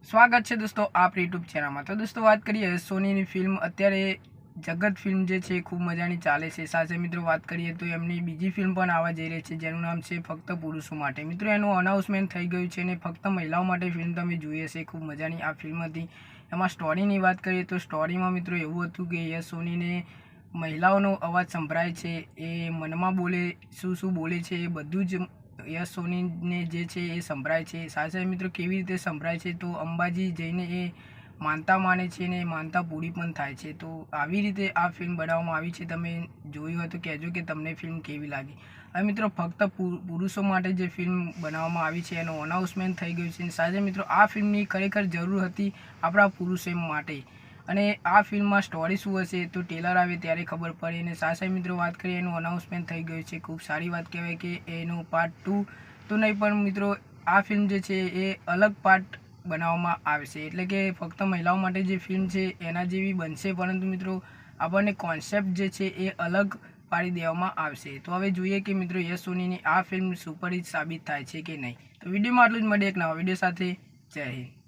સ્વાગત છે દોસ્તો આપ યુટ્યુબ ચેનલમાં। તો દોસ્તો વાત કરીએ સોનીની ફિલ્મ અત્યારે જગત ફિલ્મ જે છે ખૂબ મજાની ચાલે છે। સાથે મિત્રો વાત કરીએ તો એમની બીજી ફિલ્મ પણ આવવા જઈ રહી છે જેનું નામ છે ફક્ત પુરુષો માટે। મિત્રો એનું અનાઉન્સમેન્ટ થઈ ગયું છે અને ફક્ત મહિલાઓ માટે ફિલ્મ તમે જોઈ હશે, ખૂબ મજાની આ ફિલ્મ હતી। એમાં સ્ટોરીની વાત કરીએ તો સ્ટોરીમાં મિત્રો એવું હતું કે યશ સોનીને મહિલાઓનો અવાજ સંભળાય છે, એ મનમાં બોલે શું બોલે છે એ બધું જ યશ સોનીને જે છે એ સંભળાય છે। સાથે મિત્રો કેવી રીતે સંભળાય છે તો અંબાજી જઈને એ માનતા માને છે ને માનતા પૂરી પણ થાય છે। તો આવી રીતે આ ફિલ્મ બનાવવામાં આવી છે। તમે જોયું હોય તો કહેજો કે તમને ફિલ્મ કેવી લાગી। હવે મિત્રો ફક્ત પુરુષો માટે જે ફિલ્મ બનાવવામાં આવી છે એનું અનાઉન્સમેન્ટ થઈ ગયું છે। સાથે મિત્રો આ ફિલ્મની ખરેખર જરૂર હતી આપણા પુરુષો માટે। અને આ ફિલ્મમાં સ્ટોરી શું હશે તો ટેલર આવે ત્યારે ખબર પડે। અને સાથે મિત્રો વાત કરીએ એનું અનાઉન્સમેન્ટ થઈ ગયું છે, ખૂબ સારી વાત કહેવાય કે એનું પાર્ટ 2 તો નહીં પણ મિત્રો આ ફિલ્મ જે છે એ અલગ પાર્ટ બનાવવામાં આવશે, એટલે કે ફક્ત મહિલાઓ માટે જે ફિલ્મ છે એના જેવી બનશે, પરંતુ મિત્રો આપણને કોન્સેપ્ટ જે છે એ અલગ પાડી દેવામાં આવશે। તો હવે જોઈએ કે મિત્રો યશ સોનીની આ ફિલ્મ સુપરહિટ સાબિત થાય છે કે નહીં। તો વિડીયોમાં આટલું જ, મળીએ એક નવા વિડીયો સાથે। જય હિન્દ।